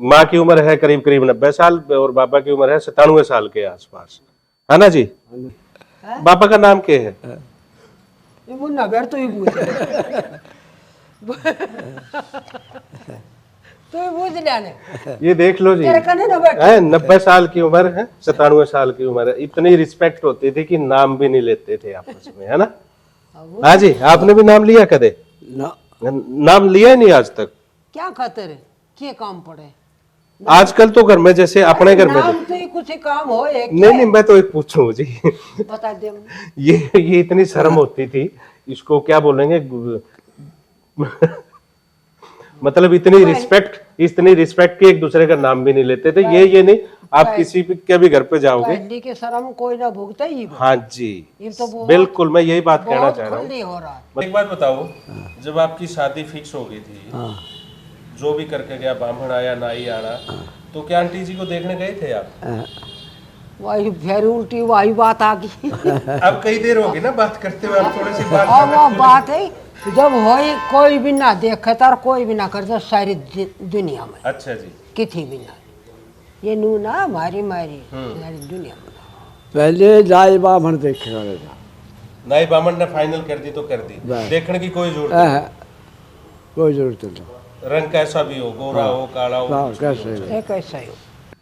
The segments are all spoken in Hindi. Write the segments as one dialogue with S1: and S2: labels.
S1: माँ की उम्र है करीब करीब 90 साल और पापा की उम्र है 97 साल के आसपास, है ना जी? पापा का नाम क्या है?
S2: ये मुन्ना बैठ तो ही पूछ तो ही पूछ लिया ने
S1: ये देख लो जी,
S2: तेरे कने ना बैठ
S1: है 90 साल की उम्र है, 97 साल की उम्र है। इतनी रिस्पेक्ट होती थी कि नाम भी नहीं लेते थे आपस में, है ना? हाँ जी, आपने भी नाम लिया कदे?
S3: ना
S1: नाम लिया ही नहीं आज तक।
S2: क्या खातिर क्या काम पड़े
S1: आजकल तो घर में जैसे अपने घर में
S2: नाम तो ही कुछ ही काम हो एक
S1: नहीं नहीं, मैं तो एक पूछूं जी
S2: बता दे
S1: ये इतनी शर्म होती थी, इसको क्या बोलेंगे मतलब इतनी रिस्पेक्ट कि एक दूसरे का नाम भी नहीं लेते थे। ये नहीं, आप किसी के भी घर पे जाओगे,
S2: पहली के शर्म कोई ना भुगता ही वो।
S1: हाँ जी,
S2: ये तो बहुत-
S1: बिल्कुल मैं यही बात कहना
S2: बहुत
S1: चाह रहा हूँ।
S2: खुली हो रहा है।
S1: एक बात बताओ, जब आपकी शादी फिक्स हो गई थी, जो भी करके गया, ब्राह्मण आया नाई आना, तो क्या आंटी जी को देखने गए थे आप?
S2: वही फिर उल्टी वही बात आ गई
S1: अब कई देर होगी ना बात करते हुए, आप थोड़ी सी बात
S2: और वो बात है जब होई कोई भी ना देखे तार कोई भी ना करता सारी दुनिया में
S1: अच्छा जी,
S2: किसी भी ना ये नू ना हमारी मारी सारी दुनिया में
S3: पहले जाए ब्राह्मण देखे वाले था।
S1: नाई ब्राह्मण ने फाइनल कर दी तो कर दी,
S3: बस।
S1: देखने की कोई जरूरत नहीं।
S3: कोई जरूरत नहीं।
S1: रंग कैसा भी हो, गोरा हो काला हो,
S3: हाँ,
S1: कुछ भी हो।
S3: कैसे
S2: एक ऐसा ही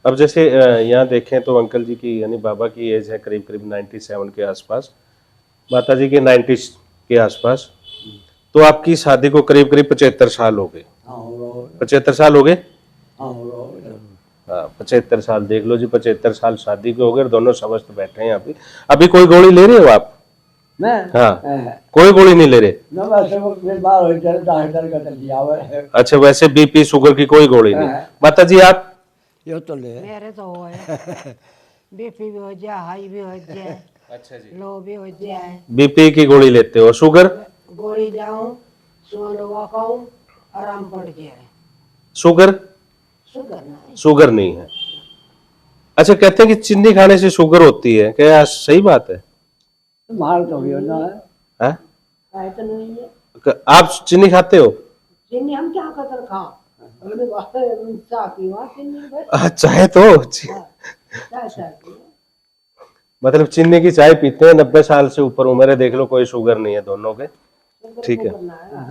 S1: अब जैसे यहाँ देखें तो अंकल जी की यानी बाबा की एज है करीब करीब 97 के आसपास, माता जी के 90 के आसपास, तो आपकी शादी को करीब करीब 75 साल हो गए। 75 साल हो गए, हाँ 75 साल देख लो जी, 75 साल शादी के हो गए, दोनों समस्त बैठे हैं यहाँ पे। अभी कोई गोली ले रहे हो आप?
S3: मैं
S1: हाँ, कोई गोली नहीं ले रहे?
S3: ना वैसे वो बीमार हो जाए डॉक्टर का दिया हुआ है।
S1: अच्छा, वैसे बीपी शुगर की कोई गोली नहीं। माता जी आप?
S3: ये तो ले
S2: मेरे तो हो बीपी भी हो जाए हाई भी हो जाए
S1: अच्छा जी,
S2: लो भी हो जाए
S1: बीपी की गोली लेते हो? शुगर?
S2: गोली जाऊं सोनवा खाऊं आराम पड़ जाए
S1: शुगर?
S2: शुगर ना
S1: शुगर नहीं है। अच्छा, कहते हैं कि चीनी खाने से शुगर होती है, क्या सही बात है?
S3: मार तो भी होना है।
S1: हैं?
S2: है तो नहीं है
S1: आप चीनी खाते हो?
S2: चीनी हम क्या कतर खा हमने चाह पीवा चीनी बस
S1: चाय तो
S2: चाय चाय पीवा
S1: मतलब चीनी की चाय पीते हैं, 90 साल से ऊपर उम्र है, देख लो कोई शुगर नहीं है दोनों के, ठीक है?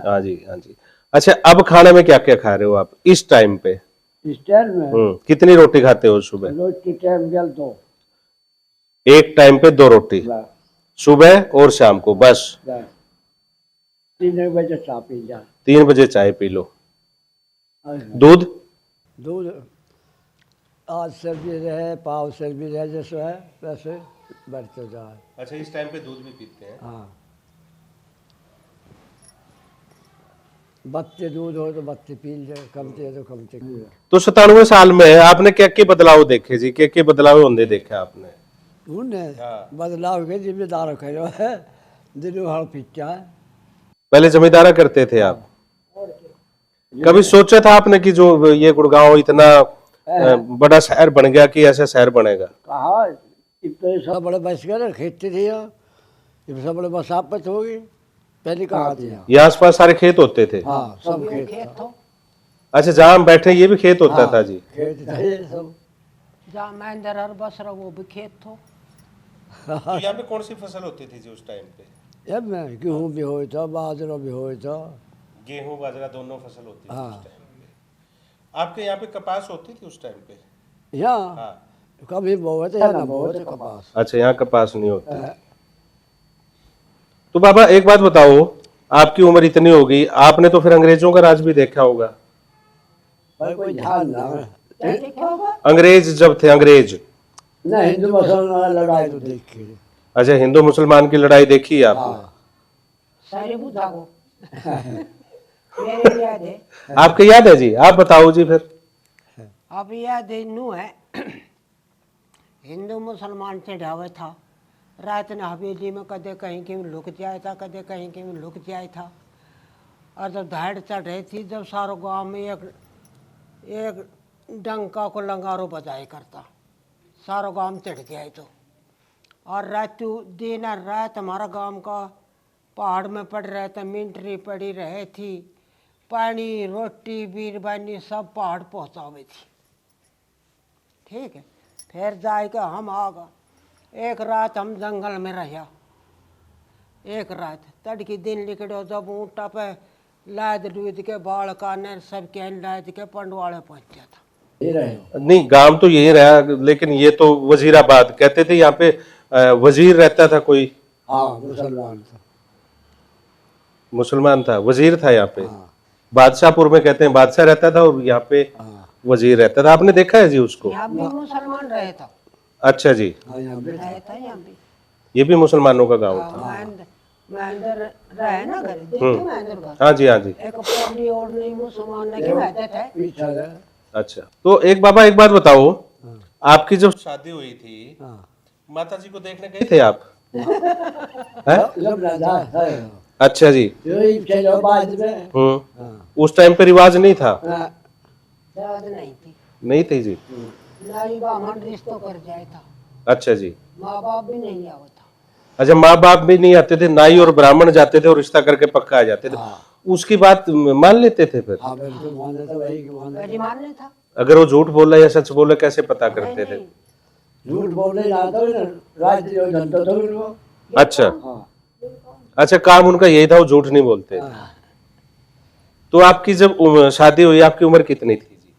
S1: हाँ जी, हाँ जी। अच्छा, अब खाने में क्या क्या खा रहे हो आप इस टाइम पे?
S3: इस टाइम में
S1: कितनी रोटी खाते हो सुबह?
S3: रोज की टाइम गल तो
S1: एक टाइम पे 2 रोटी, सुबह और शाम को, बस?
S3: 3 बजे चाय पी जा।
S1: 3 बजे चाय पी लो। दूध?
S3: दूध आज सर्दी रहे पाव सर्दी रहे जैसे है वैसे बढ़ते जाए।
S1: अच्छा, इस टाइम पे दूध भी पीते हैं?
S3: हाँ, बत्ते दूध हो तो बत्ते पी जाए, कमते है तो कमते।
S1: तो 97 साल में आपने क्या क्या बदलाव देखे जी, क्या क्या बदलाव होने देखे आपने?
S3: बदलाव के जिम्मेदार करो है दिनों हड़ पीटा है।
S1: पहले जमींदारा करते थे आप? कभी सोचा था आपने कि जो ये गुड़गांव इतना बड़ा शहर बन गया कि ऐसा शहर बनेगा?
S3: कहा इतने सब बड़े बस गए खेती थी ये सब बड़े बसापत होगी पहले कहा थी।
S1: ये आसपास सारे खेत होते थे?
S3: हाँ सब खेत
S2: खेत
S3: था।
S2: हो
S1: अच्छा, जहाँ हम बैठे ये भी खेत होता था जी?
S3: खेत था ये सब।
S2: जहाँ महेंद्र हर बस रहा वो भी खेत हो
S1: तो यहाँ पे कौन सी फसल होती थी जी उस टाइम पे?
S3: अब में गेहूँ भी हो था बाजरा भी हो था।
S1: गेहूं बाजरा दोनों फसल होती थी
S3: हाँ।
S1: उस टाइम पे। आपके यहाँ पे कपास होती थी उस टाइम पे?
S3: यहाँ
S1: हाँ।
S3: कभी बोए थे या ना बोए थे कपास।
S1: अच्छा, यहाँ कपास नहीं होती। तो बाबा एक बात बताओ, आपकी उम्र इतनी होगी, आपने तो फिर अंग्रेजों का राज भी देखा होगा?
S3: भाई कोई ध्यान ना
S2: क्या देखा होगा
S1: अंग्रेज जब थे, अंग्रेज?
S3: ना हिंदू मुसलमान लड़ाई तो देखी।
S1: अच्छा, हिंदू मुसलमान की लड़ाई देखी है आपने?
S3: हाँ
S2: सारे बुधा को मेरे भी याद है
S1: आपके याद है जी? आप बताओ जी फिर।
S2: अब याद है नू है हिंदू मुसलमान से ढावे था रात ने हवेली में कदे कहीं कहीं लुक जाए था कदे कहीं कहीं लुक जाए था और जब धाड़ चढ़ रही थी जब सारो गांव में एक डंका को लंगारो बजाए करता सारो गांव में चढ़ गया तो और रात दिन और रात हमारा गांव का पहाड़ में पड़ रहा था मिंटरी पड़ी रहे थी पानी रोटी बीरबानी सब पहाड़ पहुँचावे थी ठीक है। फिर जाए के हम आ गए। एक रात हम जंगल में रहा, एक रात तड़की दिन निकलो जब ऊँटा पे लाद लूद के बाल काने सब के लाद के पंडवाड़े पहुँच गया था।
S3: ये रहे
S1: नहीं, गांव तो यही रहा, लेकिन ये तो वजीराबाद कहते थे, यहाँ पे वजीर रहता था कोई,
S3: हाँ मुसलमान था।
S1: मुसलमान था, वजीर था यहाँ पे।
S3: हाँ
S1: बादशाहपुर में कहते हैं बादशाह रहता था और यहाँ पे
S3: हाँ
S1: वजीर रहता था। आपने देखा है जी उसको?
S2: यहाँ भी मुसलमान रहे था,
S1: अच्छा जी,
S3: हाँ यहाँ पे
S2: रहे था यहाँ भी।
S1: ये भी मुसलमानों का गांव था।
S2: महेंद्र रहे ना घर, देखे महेंद्र घर।
S1: हाँ जी, हाँ जी।
S2: एक पगड़ी और नहीं मुसलमान ने रहते थे।
S3: पीछा रहे।
S1: अच्छा, तो एक बाबा एक बात बताओ, आपकी जब शादी हुई थी,
S3: हाँ
S1: माता जी को देखने गए थे आप? हैं?
S3: जब राजा है
S1: अच्छा जी।
S3: यही चलो बाद में। हाँ
S1: उस टाइम पे रिवाज नहीं था?
S3: हाँ,
S2: दाद नहीं थी,
S1: नहीं थी जी।
S2: नाई ब्राह्मण रिश्तों कर जाए था,
S1: अच्छा जी।
S2: माँ बाप भी नहीं आवा था।
S1: अच्छा, माँ बाप भी नहीं आते थे, नाई और ब्राह्मण जाते थे और रिश्ता करके पक्का आ जाते थे।
S3: हाँ
S1: उसकी बात मान लेते थे फिर?
S3: हाँ बिल्कुल मान लेता वही कि मान लेता।
S2: पहली मानने था।
S1: अगर वो झूठ बोल रहा है या सच बोल रहा है कैसे पता करते थे?
S2: नहीं,
S3: झूठ बोलने जाता है ना, राज जनता तो वो।
S1: अच्छा
S3: हाँ
S1: अच्छा, काम उनका यही था, वो झूठ नहीं बोलते।
S3: हाँ
S1: तो आपकी जब शादी हुई, आपकी उम्र कितनी थी जी?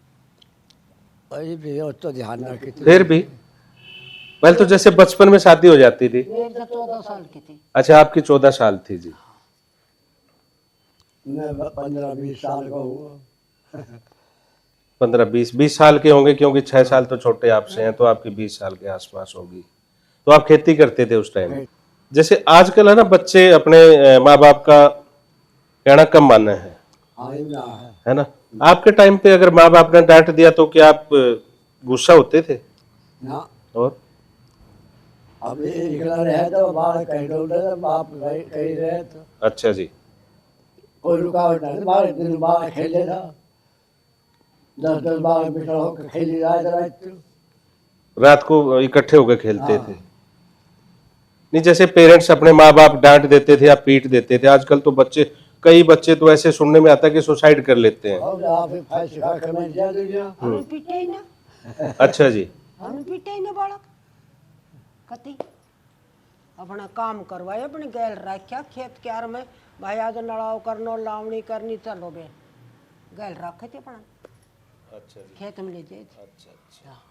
S3: वही भी हो तो ध्यान रखी थी।
S1: फिर भी पहले तो जैसे बचपन में शादी हो जाती थी।
S2: मेरी तो 14 साल की थी।
S1: अच्छा, आपकी 14 साल थी जी।
S3: मैं 15-20 साल का हुआ।
S1: 15-20 साल के होंगे, क्योंकि 6 साल तो छोटे आपसे हैं, तो आपकी 20 साल के आसपास होगी। तो आप खेती करते थे उस टाइम? जैसे आजकल है ना, बच्चे अपने माँ बाप का कहना कम माने हैं,
S3: हाँ ये ना
S1: है ना? आपके टाइम पे अगर माँ बाप ने डांट दिया तो क्या आप गुस्सा होते थे?
S3: ना
S1: और
S3: अब ये निकला रहे तो बाहर कहीं डोल रहे बाप भाई कहीं रहे तो
S1: अच्छा जी।
S3: कोई रुकावट नहीं, बाहर दिन बाहर खेले था 10-10 बार बिठा होकर खेली रात
S1: रात को इकट्ठे होकर खेलते
S3: हाँ।
S1: थे? नहीं, जैसे पेरेंट्स अपने माँ बाप डांट देते थे या पीट देते थे, आजकल तो बच्चे, कई बच्चे तो ऐसे सुनने में आता है कि सुसाइड कर लेते हैं।
S3: और आप फैस खा के मैं जा दूंगा।
S2: हम पीटे ही ना,
S1: अच्छा जी।
S2: हम पीटे ही ना बालक कति। अपना काम करवाए, अपने गैल रखा खेत क्यार में, भाई आज नड़ाव करनो लावणी करनी, चलो बे गैल रखे थे अपना
S1: अच्छा जी।
S2: खेत में ले जाए थे।
S1: अच्छा।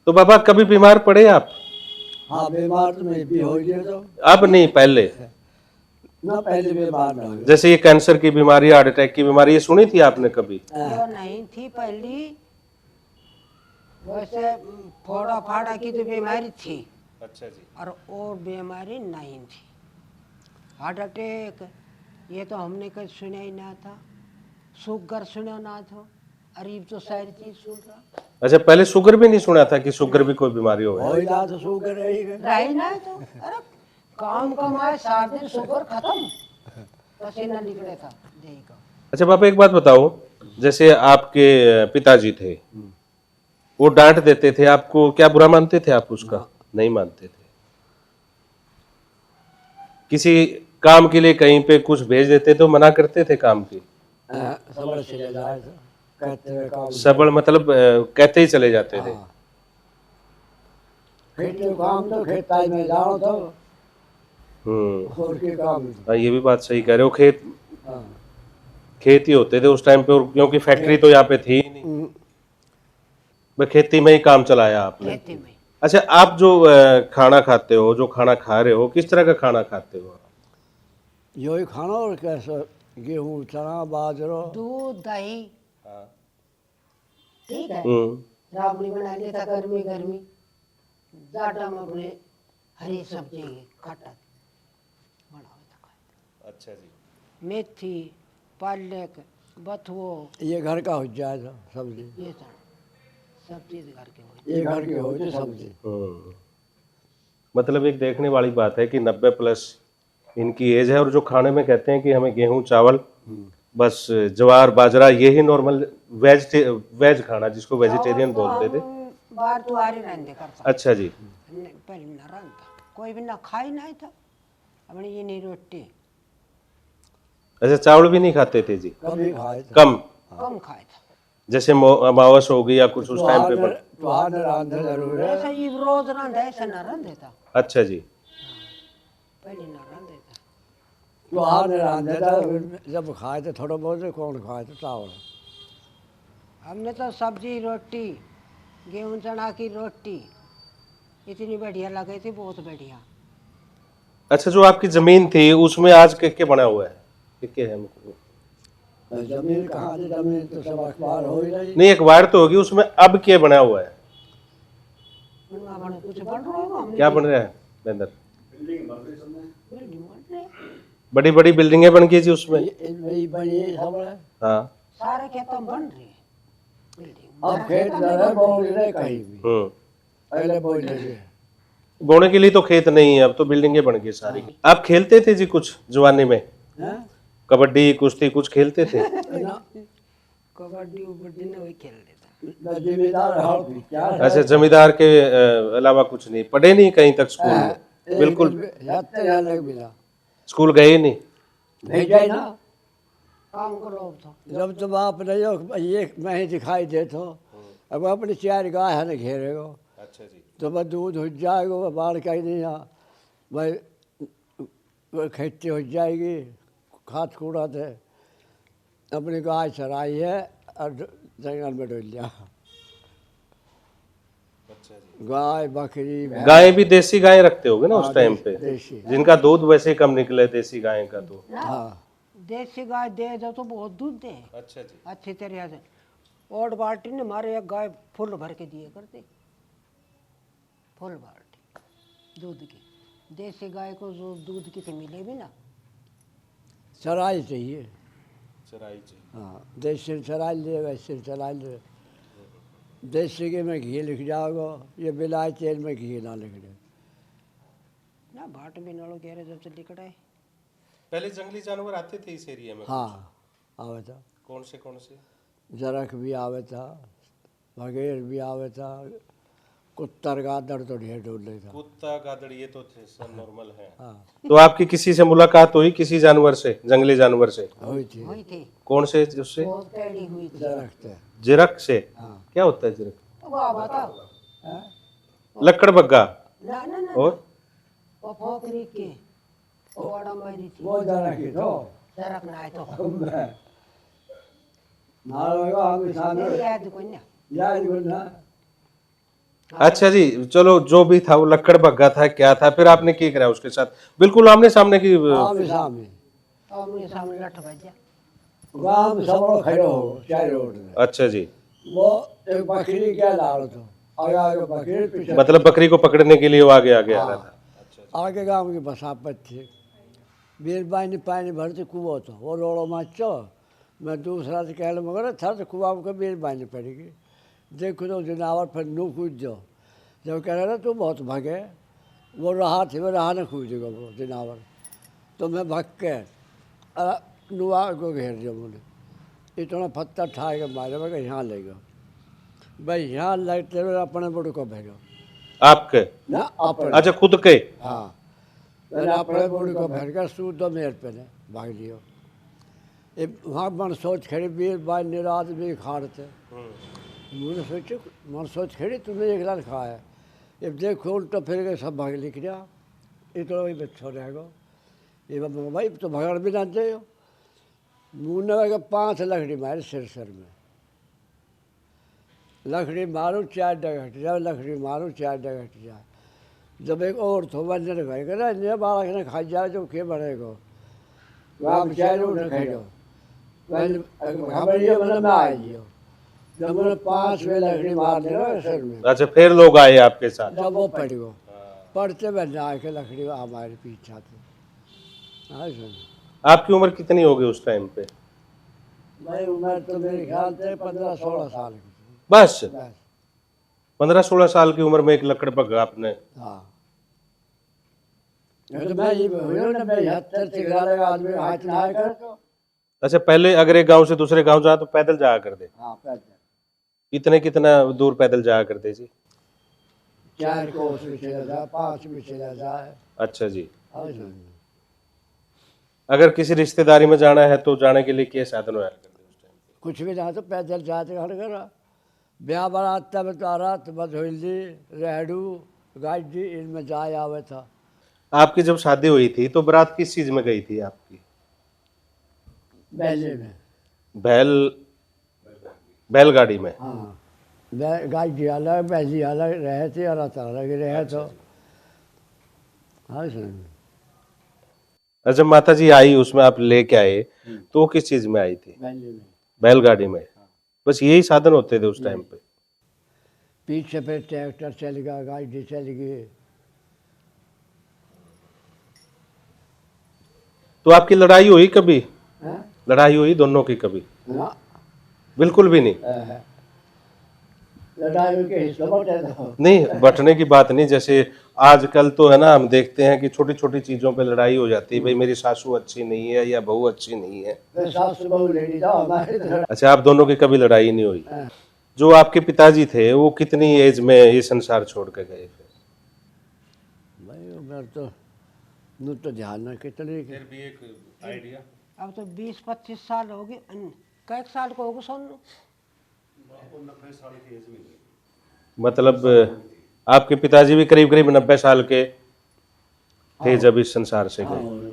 S1: तो बाबा कभी बीमार पड़े आप?
S3: हाँ बीमार तो मैं भी हो गया तो
S1: अब नहीं, पहले?
S3: ना पहले बीमार ना हो गया।
S1: जैसे ये कैंसर की बीमारी, हार्ट अटैक की बीमारी, ये सुनी थी आपने कभी?
S2: जो नहीं थी पहली, वैसे फोड़ा फाड़ा की तो बीमारी थी,
S1: अच्छा जी।
S2: और बीमारी नहीं थी। हार्ट अटैक ये तो हमने कहीं सुना ही ना था, शुगर सुना ना था, अरीब तो सारी चीज सुन रहा
S1: अच्छा, पहले शुगर भी नहीं सुना था कि शुगर भी कोई बीमारी हो?
S3: हो ही ना तो शुगर रही गए।
S2: रही ना तो। अरे काम कमाए 7 दिन शुगर खत्म, पसीना निकले था देही का।
S1: अच्छा बाबा एक बात बताओ, जैसे आपके पिताजी थे, वो डांट देते थे आपको, क्या बुरा मानते थे आप उसका? नहीं मानते थे? किसी काम के लिए कहीं पे कुछ भेज देते तो मना करते थे काम की?
S3: समझ चले जाए तो कहते हुए काम
S1: सबल मतलब कहते ही चले जाते थे?
S3: हाँ। खेती काम तो खेताई में जाओ तो और के काम
S1: हाँ, ये भी बात सही कह रहे हो। खेत
S3: हाँ।
S1: खेत ही होते थे उस टाइम पे, और क्योंकि फैक्ट्री तो यहाँ पे थी ही नहीं, बस खेती में ही काम चलाया आपने।
S2: खेती में
S1: अच्छा, आप जो खाना खाते हो, जो खाना खा रहे हो, किस तरह का खाना खाते हो?
S3: यो ही खाना और कैसे गेहूँ चना बाजरो
S2: दूध दही, ठीक है।
S1: हम्म।
S2: राबड़ी बना लिया था गर्मी गर्मी, जाटा में अपने हरी सब्जी खट्टा बना हुआ था।
S1: अच्छा जी।
S2: मेथी, पालक, बथुओ,
S3: ये घर का हो जाएगा सब्जी,
S2: ये सब चीज घर के हो।
S3: ये घर की हो जाए सब्जी।
S1: मतलब एक देखने वाली बात है कि 90 प्लस इनकी एज है, और जो खाने में कहते हैं कि हमें गेहूं चावल, बस ज्वार बाजरा, यही नॉर्मल वेज खाना, जिसको वेजिटेरियन बोलते थे।
S2: बाहर तुआरी रहने करता।
S1: अच्छा जी।
S2: पहले न रहता, कोई भी ना खाई नहीं था, अपनी ये नहीं रोटी
S1: अच्छा, चावल भी नहीं खाते थे जी?
S3: कभी खाए तो
S1: कम?
S2: कम खाए था।
S1: जैसे अमावस होगी या कुछ उस टाइम पे बन...
S3: त्योहार रांधे जरूर है।
S2: ऐसा ये रोज रंधे ऐसा ना रंधे था,
S1: अच्छा जी।
S2: पहले ना रंधे था।
S3: त्योहार रांधे था, जब खाए थे थोड़ा बहुत, कौन खाए थे चावल।
S2: हमने तो सब्जी रोटी, गेहूं चना की रोटी इतनी बढ़िया लगी थी, बहुत बढ़िया।
S1: अच्छा, जो आपकी जमीन थी उसमें आज के बना हुआ है, के है हमको?
S3: जमीन कहाँ से, जमीन तो सब अखबार हो ही नहीं।
S1: नहीं, एक वायर तो होगी, उसमें अब क्या बना हुआ है?
S2: कुछ बन रहा होगा, हमने
S1: क्या बन रहा है अंदर?
S2: बिल्डिंग बन रही है।
S1: बड़ी बड़ी बिल्डिंगें बन गई जी उसमें।
S3: यही बनी सब है।
S1: हाँ।
S2: सारे खेतों में बन रही है बिल्डिंग।
S3: अब खेत न रहे, बोल नहीं कहीं भी। पहले बोल लगे
S1: बोने के लिए तो खेत नहीं है, अब तो बिल्डिंगें बन गई सारी। आप खेलते थे जी कुछ जवानी में?
S3: हैं?
S1: कबड्डी कुश्ती कुछ खेलते थे?
S3: ना,
S2: कबड्डी उबड्डी ने वही खेल लेता।
S3: न जिम्मेदार हो भी क्या है।
S1: अच्छा, जमींदार के अलावा कुछ नहीं पढ़े? नहीं कहीं तक स्कूल में? बिल्कुल
S3: जाते हैं लग बिना
S1: स्कूल गए ही नहीं?
S3: भेजा ही ना।
S2: काम करो तो
S3: जब तुम आप नहीं हो, ये मैं ही दिखाई दे तो अब अपनी 4 गाय है ना घेरे को,
S1: अच्छा जी।
S3: तो मैं दूध हो जाएगा, बाढ़ कहीं नहीं आ भाई, खेती हो जाएगी, खाद कूड़ा थे, अपनी गाय चराई है और जंगल में डोल लिया।
S1: अच्छा जी।
S3: गाय बकरी भैंस,
S1: गाय भी देसी गाय रखते होगे ना उस टाइम पे,
S3: देसी।
S1: जिनका दूध वैसे कम निकले देसी गाय का तो।
S3: हाँ
S2: देसी गाय दे दो तो बहुत दूध दे
S1: अच्छा जी।
S2: अच्छी तरह से। और बाल्टी ने हमारे एक गाय फुल भर के दिए करते, फुल बाल्टी दूध की। देसी गाय को जो दूध की तो मिले भी ना।
S3: चराई चाहिए।
S1: चराई चाहिए।
S3: हाँ, देसी चरा ले, वैसे चरा ले। देसी के में घी लिख जाओगे, ये बिलाई तेल में घी ना लिख दे।
S2: ना भाट भी नड़ो कह रहे जब से निकट आए।
S1: पहले जंगली जानवर आते थे इस एरिया में?
S3: हाँ आवे था,
S1: कौन से कौन से?
S3: जरख भी आवे था, बगेर भी आवे था, कुत्तर गादड़ तो ढेर डोले था।
S1: कुत्ता गादड़ ये तो सब नॉर्मल है।
S3: हाँ
S1: तो आपकी किसी से मुलाकात हुई किसी जानवर से, जंगली जानवर से?
S3: हुई थी,
S2: हुई थी,
S1: कौन से उससे?
S2: बहुत टेढ़ी हुई थी।
S3: जरख थे।
S1: जिरक से?
S3: हाँ
S1: क्या होता है जिरक?
S2: वाह बता
S3: हैं?
S1: लकड़ बग्गा?
S2: ना ना ना
S1: और
S2: वो फोकरी के वो अड़ंबरी थी।
S3: वो जरख ही तो
S2: जरक ना है तो
S3: मारोगा हम सामने
S2: मेरी याद कोई ना।
S3: याद करना।
S1: अच्छा जी, चलो जो भी था वो लकड़ बग्गा था, क्या था, फिर आपने क्या करा उसके साथ? बिल्कुल आमने सामने की?
S3: आमने सामने
S2: आमने सामने लठ बजा।
S3: गाँव में सब लोग खड़े हो चार रोड में।
S1: अच्छा जी।
S3: वो एक बकरी क्या डालो तो आगे आगे बकरी पीछे,
S1: मतलब बकरी को पकड़ने के लिए वो आगे आगे आ रहा था।
S3: आगे गाँव की बसापत थी। बीरबाई ने पानी भरते कुआ तो वो रोड़ो माचो, मैं दूसरा से कह मगर था तो कुआ को बीरबाई ने पड़ेगी। देखो तो जनावर पर नू कूद जाओ, जब कह रहा ना तू बहुत भागे, वो रहा थे वो रहा ना कूदेगा वो जनावर, तो मैं भाग के नुआ को घेर दिया। बोले इतना पत्थर ठा के मारे, मैं यहाँ ले गया भाई, यहाँ लगते हुए अपने बुढ़ को भेजो।
S1: आपके?
S3: ना अपने,
S1: अच्छा, खुद के?
S3: हाँ मैंने अपने बुढ़ को भेज कर सूद दो मेरे पे ने भाग लियो। वहाँ मन सोच खड़ी, बीर बाई निराज भी खाड़ते, मैंने सोचे मन सोच खड़ी तुमने एक लाख खाया, अब देखो उल्टा फिर गए सब भाग लिख दिया, इतना वही बच्चों रहेगा। ये भाई तो भगड़ भी ना दे हो। मुँह ने 5 लकड़ी मारे सिर में, लकड़ी मारो 4 डग हट जाए, लकड़ी मारो 4 डग हट जाए। जब एक और तो बंजर खाए करे ने बालक ने खा जाए जो के बढ़ेगा, वहाँ बेचारे उन्हें खाएगा खबर ये मतलब मैं आई हो। जब मैंने 5 वे लकड़ी मार दिया सिर में,
S1: अच्छा, फिर लोग आए आपके साथ?
S3: जब वो पड़ गो पड़ते बन जाए के लकड़ी हमारे पीछे आते। हाँ सुन,
S1: आपकी उम्र कितनी होगी उस टाइम पे?
S3: भाई उम्र तो मेरे ख्याल से 15-16 साल की थी
S1: बस
S3: बस।
S1: 15-16 साल की उम्र में एक लकड़ बग्गा आपने?
S3: हाँ तो मैं ये बोलो ना, मैं 70 सिगरा लगा आदमी हाथ नहाए कर तो।
S1: अच्छा, पहले अगर एक गांव से दूसरे गांव जाए तो पैदल जाया करते?
S3: हाँ पैदल
S1: कितना दूर पैदल जाया करते जी?
S3: 4 कोस भी चला जाए, 5 भी चला जाए।
S1: अच्छा जी।
S3: हाँ सुन,
S1: अगर किसी रिश्तेदारी में जाना है तो जाने के लिए क्या साधन होया करते उस टाइम पे?
S3: कुछ भी ना तो पैदल जाते घर करा ब्याह बारात तब तारा तो बधोली रेहड़ू गाड़ी इनमें जाए आवे था।
S1: आपकी जब शादी हुई थी तो बारात किस चीज में गई थी आपकी?
S3: बैले में।
S1: बैल बैलगाड़ी में?
S3: हाँ गाड़ी अलग बैली अलग रहे थे और अलग रहे तो। हाँ सुन
S1: और जब माता जी आई उसमें आप लेके आए तो वो किस चीज में आई थी?
S3: बैले में।
S1: बैलगाड़ी में? बस यही साधन होते थे उस टाइम पे?
S3: पीछे फिर ट्रैक्टर चल गया गाड़ी चल गई।
S1: तो आपकी लड़ाई हुई कभी?
S3: हाँ?
S1: लड़ाई हुई दोनों की कभी?
S3: ना
S1: बिल्कुल भी नहीं?
S3: लड़ाई के हिस्सा बटे तो।
S1: नहीं, बंटने की बात नहीं, जैसे आजकल तो है ना हम देखते हैं कि छोटी छोटी चीजों पे लड़ाई हो जाती है, भाई मेरी सासू अच्छी नहीं है या बहू अच्छी नहीं है।
S3: फिर सास बहू लेडी जाओ हमारे तरह।
S1: अच्छा, आप दोनों की कभी लड़ाई नहीं हुई? जो आपके पिताजी थे वो कितनी एज में ये संसार छोड़ के गए फिर?
S3: भाई उम्र तो नू तो ध्यान न कितने के।
S1: भी एक आइडिया।
S2: अब तो 20-25 साल हो गए। कै साल को होगा सोनू?
S1: मतलब आपके पिताजी भी करीब करीब 90 साल के थे जब इस संसार से गए।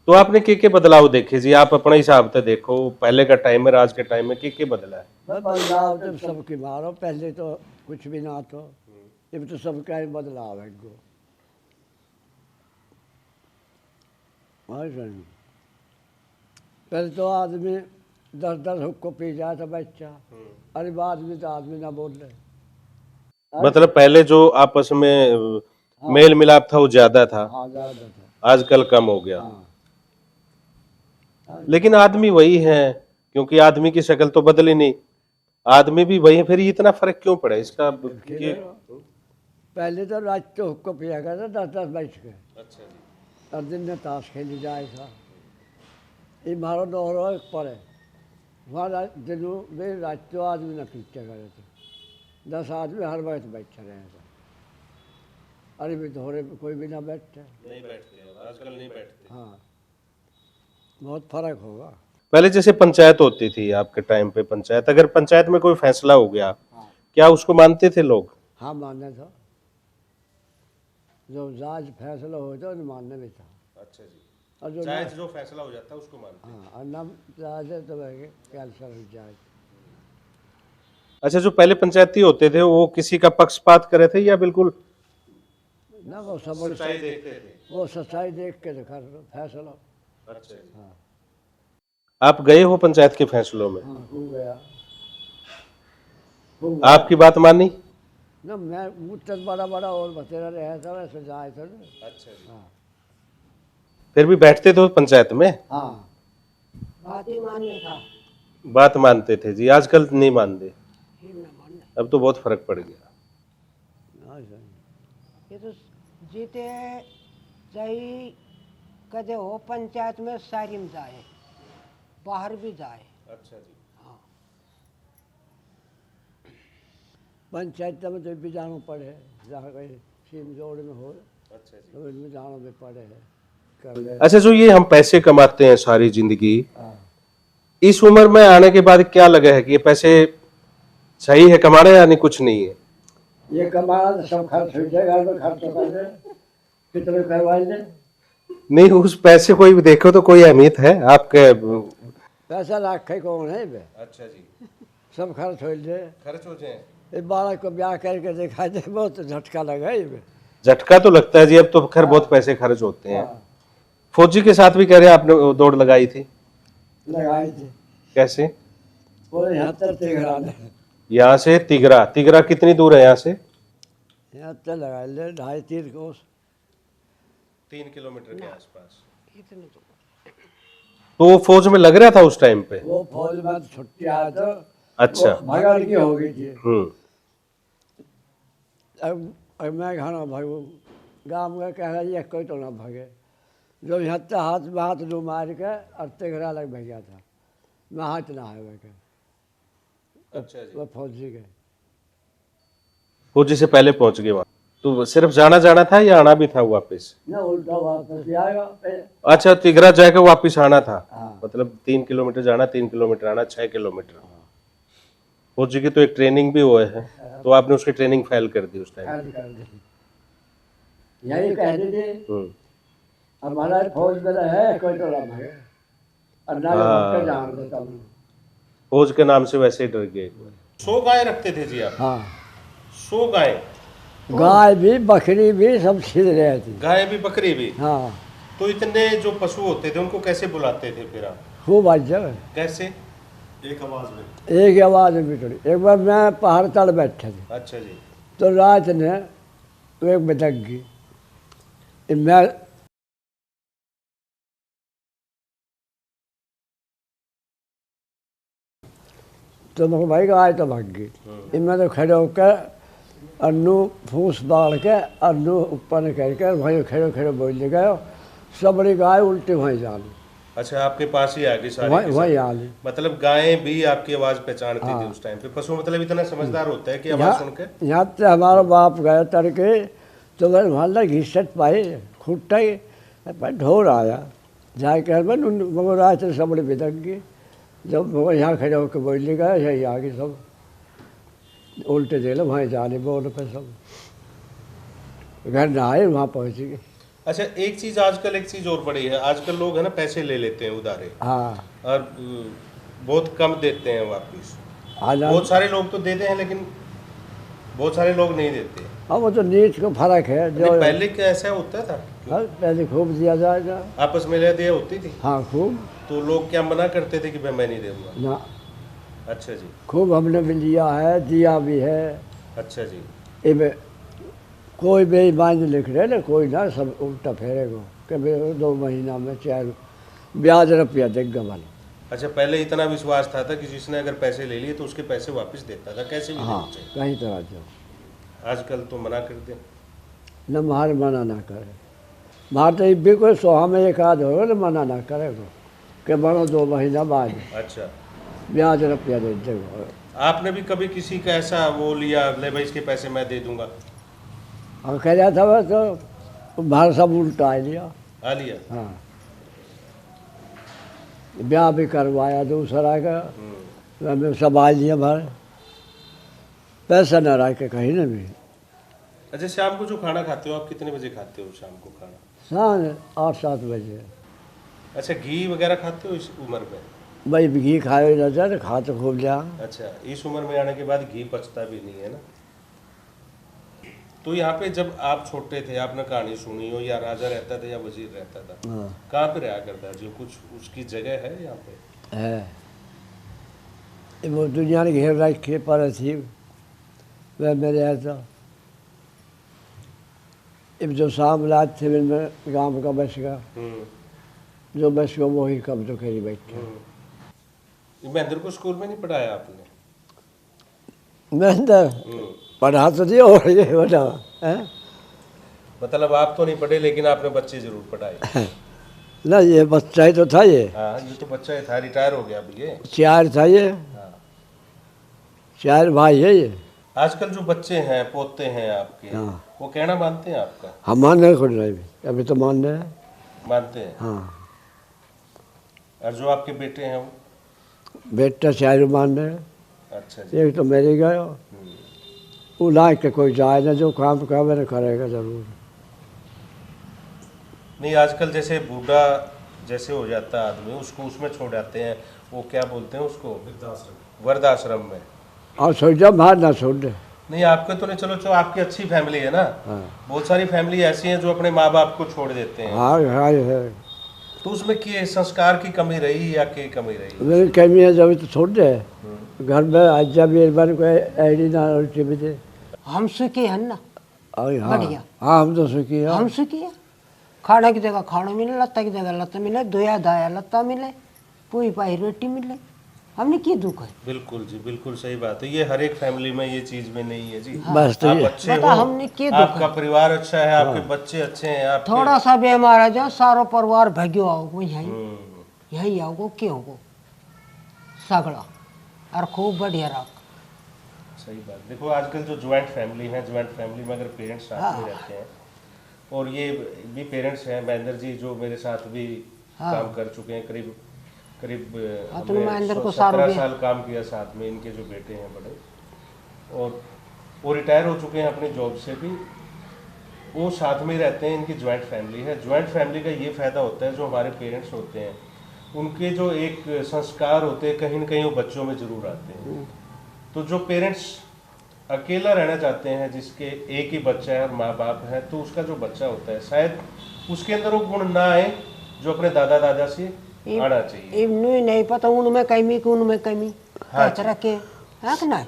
S1: तो आपने के बदलाव देखे जी? आप अपने हिसाब से देखो, पहले का टाइम है आज के टाइम में के बदला है?
S3: बदलाव तो सबके मारो पहले तो कुछ भी ना तो अब तो सबका ही बदलाव है इनको। पहले तो आदमी 10-10 हुक्को पी जाए था बच्चा। अरे बाद में तो आदमी ना बोल रहे।
S1: मतलब पहले जो आपस में मेल मिलाप था वो ज्यादा था,
S3: हाँ ज्यादा था।
S1: आजकल कम हो गया।
S3: हाँ
S1: लेकिन आदमी वही है, क्योंकि आदमी की शक्ल तो बदली नहीं, आदमी भी वही है, फिर इतना फर्क क्यों पड़ा इसका?
S3: पहले तो रात तो हुक्को पिया करता 10-10 बैठ के।
S1: अच्छा जी।
S3: और दिन में ताश खेली जाए था। ये मारो दोहरो एक पड़े वहाँ दिनों में रात तो आदमी न पीछे करे थे। 10 आदमी हर वक्त बैठे रहे थे। अरे भी दोहरे पे कोई भी ना बैठते।
S1: नहीं बैठते आजकल, नहीं बैठते।
S3: हाँ बहुत फर्क होगा।
S1: पहले जैसे पंचायत होती थी आपके टाइम पे, पंचायत, अगर पंचायत में कोई फैसला हो गया, क्या उसको मानते थे लोग?
S3: हाँ मानने था। जो जायज फैसला हो तो मानने में था।
S1: अच्छा जी।
S3: और जो
S1: जायज जो फैसला हो जाता है उसको मानते।
S3: हाँ और न जायज है तो कैंसर हो जाए।
S1: अच्छा, जो पहले पंचायती होते थे वो किसी का पक्षपात करे थे या बिल्कुल
S3: ना वो सब
S1: सच्चाई देखते थे?
S3: वो सच्चाई देख के कर फैसला।
S1: अच्छा जी।
S3: हाँ
S1: आप गए हो पंचायत के फैसलों में?
S3: हाँ हो गया।
S1: आपकी बात मानी?
S3: ना मैं मुझसे बड़ा बड़ा और बतेरा रहा था वैसे जाए थे।
S1: अच्छा जी।
S3: हाँ
S1: फिर भी बैठते थे पंचायत में?
S3: हाँ
S2: बात ही मानने था।
S1: बात मानते थे जी, आजकल नहीं मानते।
S2: ही ना मानने।
S1: अब तो बहुत फर्क पड़ गया।
S3: हाँ सही।
S2: ये तो जीते सही कदे हो पंचायत में सारी में जाए, बाहर भी जाए।
S1: अच्छा जी।
S2: हाँ
S3: पंचायत में तो भी जाना पड़े जहाँ कहीं सीम जोड़ में हो
S1: अच्छा जी।
S3: तो इनमें जाना भी पड़े है कर ले।
S1: अच्छा, जो ये हम पैसे कमाते हैं सारी जिंदगी,
S3: हाँ
S1: इस उम्र में आने के बाद क्या लगा है कि ये पैसे सही है कमाना या नहीं, कुछ नहीं है?
S3: ये कमाना तो सब खर्च हो जाए घर में खर्च कर दे कितने करवाए ले।
S1: नहीं, उस पैसे को भी देखो तो कोई अहमियत है आपके?
S3: पैसा रखे कौन है बे
S1: अच्छा जी।
S3: सब खर्च हो जाए।
S1: खर्च हो जाए।
S3: ये बालक को ब्याह करके देखा जाए बहुत झटका लगा है बे।
S1: झटका तो लगता है जी, अब तो खैर बहुत पैसे खर्च होते हैं।
S3: हाँ
S1: फौजी के साथ भी कह रहे हैं आपने दौड़ लगाई थी,
S3: लगाई थी
S1: कैसे?
S3: पूरे यहाँ तक तिघरा ले
S1: यहाँ से तिगरा? तिगरा कितनी दूर है यहाँ से?
S3: यहाँ तक लगा ले 2.5-3 कोस।
S1: 3 किलोमीटर के आसपास।
S2: इतने तो
S1: तो वो फौज में लग रहा था उस टाइम पे?
S3: वो फौज में तो छुट्टी आया तो
S1: अच्छा।
S3: भगल की हो गई थी। अब मैं खाना भागू गाँव में कह रहा ये कोई तो ना भागे। जो यहाँ तक हाथ में हाथ डू मार के और तिघरा लग भाग गया था। मैं हाथ ना आए वह के
S1: अच्छा जी।
S3: वो फौजी के।
S1: फौजी से पहले पहुंच गए वहां। तो सिर्फ जाना जाना था या आना भी था वापस?
S3: ना उल्टा वापस आएगा फिर।
S1: अच्छा, तिगरा जाकर वापस आना था।
S3: हाँ।
S1: मतलब 3 किलोमीटर जाना, 3 किलोमीटर आना, 6 किलोमीटर। फौजी की तो एक ट्रेनिंग भी हुआ है, तो आपने उसकी ट्रेनिंग फेल कर दी उस टाइम।
S3: ऐड कर दी। यही कहते थे
S1: हम्म।
S3: हमारा फौज में है कोई तो लम है और ना
S1: हाँ।
S3: जान देता हूँ।
S1: फौज के नाम से वैसे ही डर गए। 100 गाय रखते थे जी आप?
S3: हाँ
S1: 100 गाय?
S3: गाय भी बकरी भी सब छिद रहे थे।
S1: गाय भी बकरी भी?
S3: हाँ
S1: तो इतने जो पशु होते थे उनको कैसे बुलाते थे फिर आप?
S3: खूब अजब
S1: कैसे?
S3: एक आवाज में बिगड़ी। एक बार मैं पहाड़ तल बैठे थे
S1: अच्छा जी।
S3: तो रात ने एक बदक गई। मैं तो मैं भाई गाय तो भाग गई। मैं तो खड़े होकर अन्नू फूस बाढ़ के अन्नू ऊपर करके भाई खड़े खड़े बोल गए। सब बड़ी गाय उल्टी वहीं जानी।
S1: अच्छा, आपके पास ही आ गई सारी
S3: वहीं
S1: की
S3: वहीं
S1: सारी?
S3: आनी।
S1: मतलब गायें भी आपकी आवाज पहचानती थी
S3: हाँ।
S1: उस टाइम पे? पशु मतलब इतना समझदार होता है कि आवाज सुन के?
S3: यहाँ से हमारा बाप गया तड़के तो मैं भाला घिसट पाई खुट्टा ही पर ढोर आया जाकर मैं मगर आए थे सब बड़ी बिदक गई। जब वो यहाँ खड़े होकर बोल गए यही आ गई सब उल्टे दे लो वहीं जाने बोल पे सब घर ना आए वहाँ पहुँच गए।
S1: अच्छा, एक चीज आजकल, एक चीज और बड़ी है, आजकल लोग है ना पैसे ले लेते हैं उधारे
S3: हाँ
S1: और बहुत कम देते हैं वापिस।
S3: आना
S1: बहुत सारे लोग तो देते हैं लेकिन बहुत सारे लोग नहीं देते।
S3: हाँ वो तो नीच का फर्क है जो
S1: नहीं, पहले क्या ऐसा होता था?
S3: हाँ, पहले खूब दिया जाएगा।
S1: आपस में ले दिया होती थी?
S3: हाँ खूब
S1: तो लोग क्या मना करते थे कि भाई मैं नहीं दूंगा?
S3: ना
S1: अच्छा जी।
S3: खूब हमने भी लिया है दिया भी है।
S1: अच्छा जी।
S3: इब कोई बेईमान लिख रहे ना कोई ना सब उल्टा फेरेगा कि भाई 2 महीना में 4 ब्याज रुपया देगा वाला।
S1: अच्छा, पहले इतना विश्वास था कि जिसने अगर पैसे ले लिए तो उसके पैसे वापस देता था, कैसे भी
S3: हाँ
S1: देने चाहिए।
S3: कहीं तरह जाओ
S1: आजकल तो मना कर दे।
S3: न मार मना ना करे। मार तो भी कोई 100 में एक आध होगा ना मना ना करेगा कि बनो 2 महीना बाद
S1: अच्छा,
S3: ब्याज रुपया दे देगा।
S1: आपने भी कभी किसी का ऐसा वो लिया, ले भाई इसके पैसे मैं दे दूंगा?
S3: और कह रहा था वह तो बाहर सब उल्टा आ लिया।
S1: आ लिया?
S3: हाँ ब्याह भी करवाया दूसरा का मैं सब आ लिया बाहर पैसा न रह के कहीं ना भी।
S1: अच्छा, शाम को जो खाना खाते हो आप कितने बजे खाते हो शाम को खाना?
S3: शाम 8-7 बजे।
S1: अच्छा, घी वगैरह खाते हो इस उम्र में?
S3: भाई घी खाए न जाए खा तो खूब जा।
S1: अच्छा, इस उम्र में आने के बाद घी पचता भी नहीं है ना? तो यहाँ पे जब आप छोटे थे, आपने कहानी सुनी हो, या राजा रहता था या वजीर रहता था,
S3: हाँ
S1: कहाँ पे रहा करता है? जो कुछ उसकी जगह है यहाँ पे?
S3: है ये वो दुनिया ने घेर रखी पर थी वह मेरे ऐसा अब जो साम्राज्य थे में गाँव का बस का जो बस को वही कब तो करी बैठे।
S1: महेंद्र को स्कूल में नहीं पढ़ाया आपने?
S3: महेंद्र पढ़ा तो दिया और ये बता है
S1: मतलब आप तो नहीं पढ़े लेकिन आपने बच्चे जरूर पढ़ाए।
S3: ना ये बच्चा ही तो था ये।
S1: हाँ, ये तो बच्चा ही था, रिटायर हो गया अब ये।
S3: 4 था ये।
S1: हाँ।
S3: 4 भाई है ये।
S1: आजकल जो बच्चे हैं, पोते हैं आपके,
S3: हाँ।
S1: वो कहना मानते हैं आपका?
S3: हम मान रहे खुद रहे भी अभी तो मान रहे हैं।
S1: मानते हैं?
S3: हाँ
S1: और जो आपके बेटे हैं वो?
S3: बेटा 4 मान रहे हैं।
S1: अच्छा जी।
S3: एक तो मेरे गए वो लाइक के कोई जाए ना जो काम का मैंने करेगा जरूर।
S1: नहीं, आजकल जैसे बूढ़ा जैसे हो जाता है आदमी, उसको उसमें छोड़ जाते हैं, वो क्या बोलते हैं उसको, वृद्धाश्रम में।
S3: और छोड़ जा बाहर ना छोड़ दे।
S1: नहीं, आपके तो नहीं, चलो जो आपकी अच्छी फैमिली है ना,
S3: हाँ
S1: बहुत सारी फैमिली ऐसी हैं जो अपने माँ बाप को छोड़ देते हैं।
S3: हाँ हाँ है
S1: तो उसमें की संस्कार की कमी रही या की कमी रही?
S3: मेरी कमी है जब तो छोड़ दे घर में आज जब एक बार को ऐडी ना उल्टी भी दे।
S2: हम सुखी है ना,
S3: और हाँ
S2: बढ़िया।
S3: हाँ हम तो सुखी है।
S2: हम सुखी है। खाना की जगह खाना मिले, लत्ता की जगह लत्ता मिले, धोया धाया लत्ता मिले, पूरी पाई रोटी मिले, हमने की दुख है।
S1: बिल्कुल जी, बिल्कुल सही बात है। ये हर एक फैमिली में ये चीज में नहीं है जी।
S3: बस तो
S1: आप
S3: ये
S1: अच्छे
S2: बता
S1: हो,
S2: हमने क्या दुख
S1: आपका परिवार अच्छा है, आपके बच्चे अच्छे हैं, आप
S2: थोड़ा सा बीमार है जाओ सारो परिवार भग्यो आओ यही आओ क्यों हो सगड़ा और खूब बढ़िया रख
S1: सही बात। देखो आजकल जो ज्वाइंट फैमिली है, ज्वाइंट फैमिली में अगर पेरेंट्स साथ में रहते हैं, और ये भी पेरेंट्स हैं महेंद्र जी जो मेरे साथ भी काम कर चुके हैं, करीब करीब
S2: तो महेंद्र को
S1: 17 साल काम किया साथ में, इनके जो बेटे हैं बड़े, और वो रिटायर हो चुके हैं अपनी जॉब से भी, वो साथ में ही रहते हैं। इनकी ज्वाइंट फैमिली है। ज्वाइंट फैमिली का ये फायदा होता है, जो हमारे पेरेंट्स होते हैं उनके जो एक संस्कार होते हैं कहीं ना कहीं वो बच्चों में जरूर आते हैं। तो जो पेरेंट्स अकेला रहना चाहते हैं, जिसके एक ही बच्चा है और माँ बाप है, तो उसका जो बच्चा होता है शायद उसके अंदर वो गुण ना आए जो अपने दादा दादा से आना चाहिए।
S2: इन्हें नहीं पता उनमें कमी कि उनमें कमी तरह के है कि नहीं।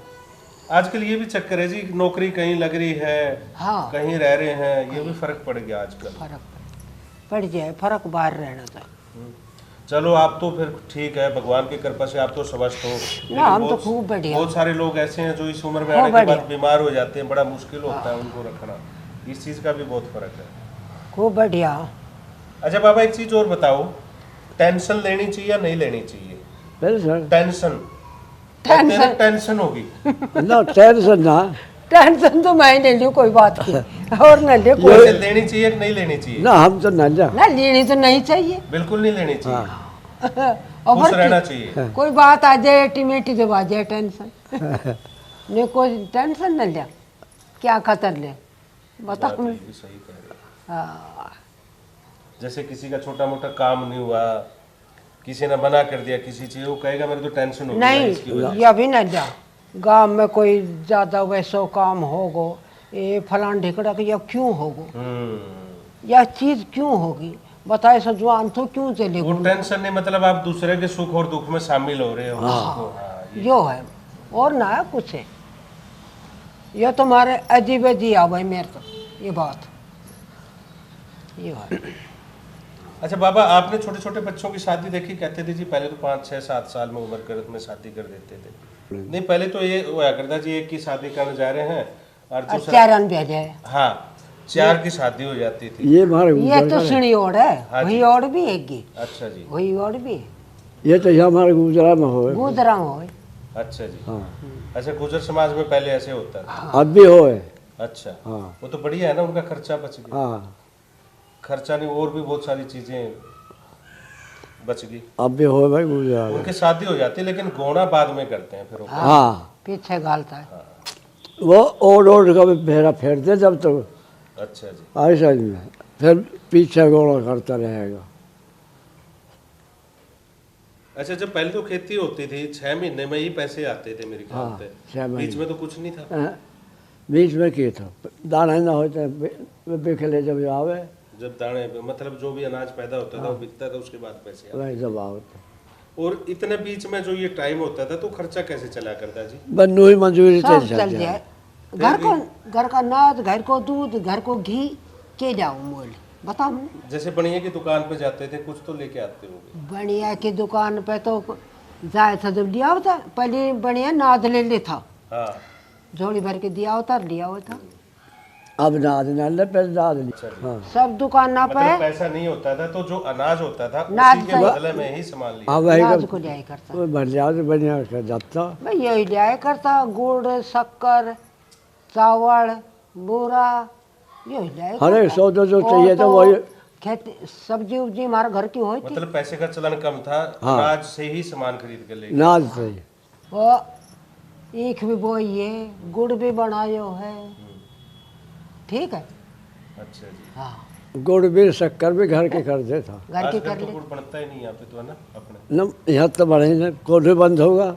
S1: आजकल ये भी चक्कर है जी, नौकरी कहीं लग रही है,
S2: हाँ
S1: कहीं रह रहे हैं, ये भी फर्क पड़ गया आजकल।
S2: फर्क पड़ जाए, फर्क बाहर रहना था।
S1: चलो आप तो फिर ठीक है, भगवान की कृपा से आप तो समझते हो, लेकिन
S2: ना हम तो
S1: बहुत-
S2: खूब बढ़िया।
S1: बहुत सारे लोग ऐसे हैं जो इस उम्र में आने के बाद बीमार हो जाते हैं, बड़ा मुश्किल होता है उनको रखना। इस चीज का भी बहुत फर्क है।
S2: खूब बढ़िया।
S1: अच्छा बाबा एक चीज और बताओ, टेंशन लेनी चाहिए या नहीं लेनी चाहिए?
S3: टेंशन
S1: टेंशन कहते हैं, टेंशन होगी।
S3: ना टेंशन ना
S2: टेंशन तो मैं नहीं लूँ कोई बात की, और न ले कोई।
S1: वैसे लेनी चाहिए कि नहीं लेनी चाहिए?
S3: ना हम तो ना जा
S2: ना लेनी तो नहीं चाहिए।
S1: बिल्कुल नहीं लेनी चाहिए।
S2: और
S1: खुश
S2: फिर
S1: रहना चाहिए।
S2: कोई बात आ जाए टीमेटी जब आ जाए टेंशन नहीं, कोई टेंशन न ले, क्या खतर ले बता
S1: बात
S2: हमें।
S1: ये भी सही कह रहे हो।
S2: हाँ,
S1: जैसे किसी का छोटा मोटा काम नहीं हुआ, किसी ने मना कर दिया किसी चीज, वो कहेगा मेरे तो टेंशन हो गई इसकी वजह
S2: नहीं, ये भी न जा। गांव में कोई ज्यादा वैसो काम होगो, ये फलान ढिकड़ा के या क्यों होगो,
S1: से।
S2: यह चीज क्यों होगी बताए सजवान तो क्यों चले
S1: वो टेंशन नहीं, मतलब आप दूसरे के सुख और दुख में शामिल हो रहे हो। उसको, हाँ, ये
S2: यो है और ना है कुछ है। ये तुम्हारे अजीब अजीब आ भाई मेरे तो ये बात ये है।
S1: अच्छा बाबा, आपने छोटे छोटे बच्चों की शादी देखी? कहते थे जी पहले तो 5, 6, 7 साल में उम्र कर में शादी कर देते थे। नहीं पहले तो ये हुआ करता जी, एक की शादी करने जा रहे हैं और दूसरा,
S2: चारण भेजे है।
S1: हाँ 4 की शादी हो जाती थी।
S3: ये हमारे
S2: ये तो सीढ़ी ओढ़ है,
S1: हाँ
S2: वही
S1: जी।
S2: ओढ़ भी है,
S1: अच्छा जी,
S2: वही ओढ़ भी है,
S3: ये तो यहाँ हमारे गुजरात में हो
S2: गुजरा हो।
S1: अच्छा जी।
S3: हाँ
S1: अच्छा, गुजर समाज में पहले ऐसे होता था।
S3: अब भी हो
S1: अच्छा,
S3: हाँ
S1: वो तो बढ़िया है ना, उनका खर्चा बच गया।
S3: हाँ
S1: खर्चा नहीं, और भी बहुत सारी चीजें बच गई।
S3: अब भी हो भाई गुजरात में।
S1: उनकी शादी हो जाती है, लेकिन गौना बाद में करते हैं फिर वो।
S3: हाँ
S2: पीछे घालता है।
S3: वो ओढ़ ओढ़ का भी फेरा फेरते जब तक
S1: अच्छा जी।
S3: ऐसा नहीं है, फिर पीछे गोड़ा करता रहेगा।
S1: अच्छा, जब पहले तो खेती होती थी 6 महीने में ही पैसे आते थे मेरे ख्याल
S3: हाँ,
S1: से,
S3: 6 महीने।
S1: बीच में तो कुछ नहीं था।
S3: हाँ, बीच में किए था दाना ना होते बिखले जब आवे
S1: जब दाने मतलब जो भी अनाज पैदा होता था वो बिकता था, उसके बाद पैसे आते।
S3: वही जब आवते
S1: और इतने बीच में जो ये टाइम होता था तो खर्चा कैसे चला करता जी?
S3: बन्नू ही मंजूरी
S2: सब
S3: से
S2: चल जाए। घर का नाद, घर को दूध, घर को घी के जाओ मोल बताओ।
S1: जैसे बनिया की दुकान पे जाते थे, कुछ तो लेके आते होंगे।
S2: बढ़िया की दुकान पे तो जाए था जब लिया होता, पहले बढ़िया नाद ले ले था,
S1: हाँ
S2: झोली भर के दिया होता, लिया होता।
S3: अब नाद ना ले पहले नाद ली।
S1: अच्छा जी।
S3: हाँ
S2: सब दुकान ना पे
S1: मतलब पैसा नहीं होता था तो जो अनाज होता था
S2: नाद
S1: उसी के
S2: सही।
S1: बदले में ही सामान लिया।
S3: हाँ वही
S2: नाद को लिया करता।
S3: वो भर जाओ तो बढ़िया कर जाता।
S2: भाई यही लिया करता, गुड़, शक्कर, चावल, बूरा, यही लिया
S3: अरे सौदा जो चाहिए था वही
S2: खेती सब्जी उब्जी हमारे घर की हुई थी।
S1: मतलब पैसे का चलन कम था,
S3: हाँ।
S1: अनाज से ही सामान खरीद के ले गए।
S3: नाद सही।
S2: वो ईख भी बोई है, गुड़ भी बनायो है, ठीक है।
S1: अच्छा जी।
S2: हाँ
S3: गुड़ भी शक्कर भी घर के करते था।
S2: घर की
S1: आजकल
S2: कर
S1: तो
S2: ले।
S1: गुड़ बनता ही नहीं यहाँ पे तो, है ना अपने।
S3: न यहाँ तो बढ़े न कोल्हे बंद होगा